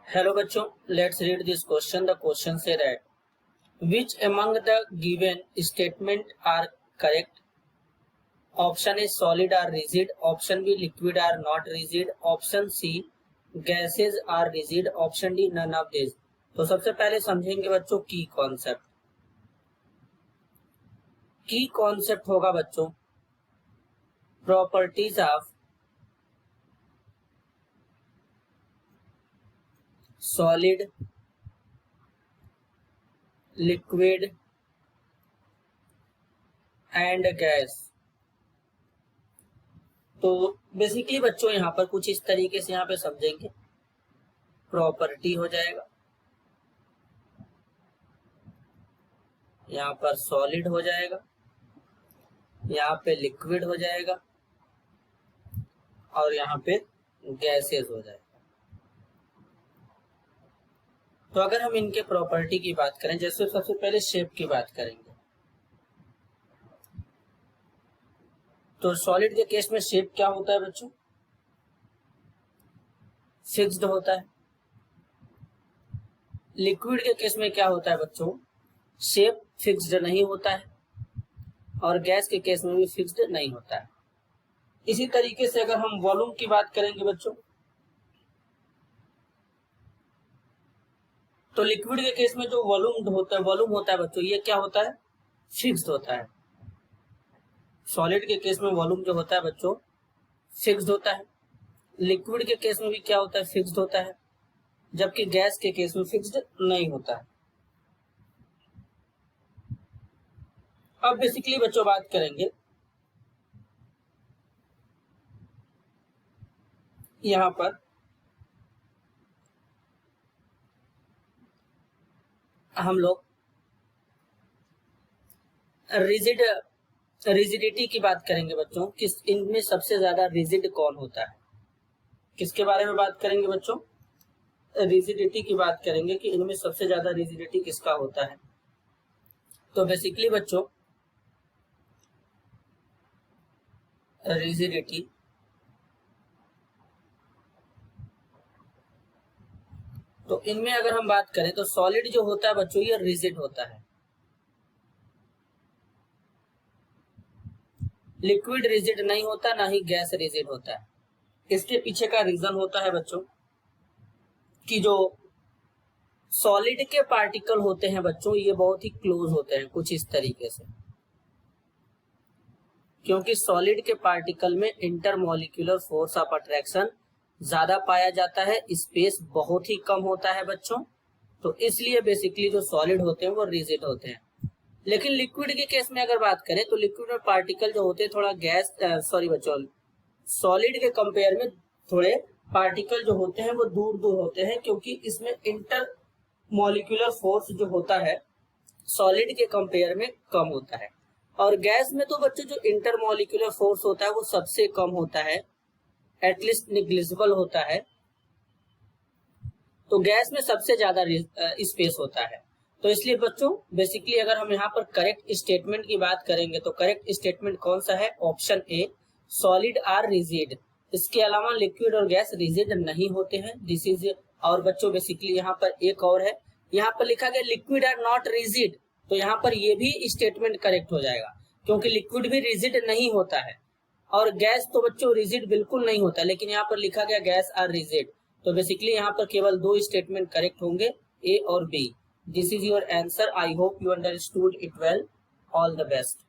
Hello बच्चों, let's read this question. The question say that which among the given statement are correct? Option A solid are rigid, option B liquid are not rigid, option C gases are rigid, option D none of these। तो सबसे पहले समझेंगे बच्चों की concept. की concept होगा बच्चों properties of solid, liquid and gas. तो बेसिकली बच्चों यहाँ पर कुछ इस तरीके से यहाँ पे समझेंगे। प्रॉपर्टी हो जाएगा, यहाँ पर सॉलिड हो जाएगा, यहाँ पे लिक्विड हो जाएगा और यहाँ पे गैसेस हो जाएगा। तो अगर हम इनके प्रॉपर्टी की बात करें, जैसे सबसे पहले शेप की बात करेंगे, तो सॉलिड के केस में शेप क्या होता है बच्चों? फिक्स्ड होता है। लिक्विड के केस में क्या होता है बच्चों? शेप फिक्स्ड नहीं होता है और गैस के केस में भी फिक्स्ड नहीं होता है। इसी तरीके से अगर हम वॉल्यूम की बात करेंगे बच्चों, तो लिक्विड के केस में जो वॉल्यूम होता है बच्चों, ये क्या होता है? फिक्स्ड होता है। सॉलिड के केस में वॉल्यूम जो होता है बच्चों फिक्स्ड होता है। लिक्विड के केस में भी क्या होता है? फिक्स्ड होता है, जबकि गैस के केस में फिक्स्ड नहीं होता है। अब बेसिकली बच्चों बात करेंगे यहां पर हम लोग रिजिडिटी की बात करेंगे बच्चों। किस इनमें सबसे ज्यादा रिजिड कौन होता है? किसके बारे में बात करेंगे बच्चों? रिजिडिटी की बात करेंगे कि इनमें सबसे ज्यादा रिजिडिटी किसका होता है। तो बेसिकली बच्चों रिजिडिटी तो इनमें अगर हम बात करें तो सॉलिड जो होता है बच्चों ये रिजिड होता है, लिक्विड रिजिड नहीं होता, ना ही गैस रिजिड होता है। इसके पीछे का रीजन होता है बच्चों कि जो सॉलिड के पार्टिकल होते हैं बच्चों ये बहुत ही क्लोज होते हैं, कुछ इस तरीके से। क्योंकि सॉलिड के पार्टिकल में इंटरमॉलिक्यूलर फोर्स ऑफ अट्रैक्शन ज्यादा पाया जाता है, स्पेस बहुत ही कम होता है बच्चों। तो इसलिए बेसिकली जो सॉलिड होते हैं वो रिजिड होते हैं। लेकिन लिक्विड के केस में अगर बात करें तो लिक्विड में पार्टिकल जो होते हैं थोड़ा सॉलिड के कंपेयर में थोड़े पार्टिकल जो होते हैं वो दूर दूर होते हैं, क्योंकि इसमें इंटर मॉलिक्यूलर फोर्स जो होता है सॉलिड के कंपेयर में कम होता है। और गैस में तो बच्चों जो इंटर मॉलिक्यूलर फोर्स होता है वो सबसे कम होता है, एटलीस्ट निग्लिजिबल होता है। तो गैस में सबसे ज्यादा स्पेस होता है। तो इसलिए बच्चों बेसिकली अगर हम यहाँ पर करेक्ट स्टेटमेंट की बात करेंगे तो करेक्ट स्टेटमेंट कौन सा है? Option A, solid are rigid. इसके अलावा लिक्विड और गैस रिजिड नहीं होते हैं। This is. और बच्चों बेसिकली यहाँ पर एक और है, यहाँ पर लिखा गया लिक्विड आर नॉट रिजिड, तो यहाँ पर ये भी स्टेटमेंट करेक्ट हो जाएगा, क्योंकि लिक्विड भी रिजिड नहीं होता है और गैस तो बच्चों रिजिड बिल्कुल नहीं होता, लेकिन यहाँ पर लिखा गया गैस आर रिजिड। तो बेसिकली यहाँ पर केवल दो स्टेटमेंट करेक्ट होंगे, ए और B. This is your answer. I hope you understood it well. All the best.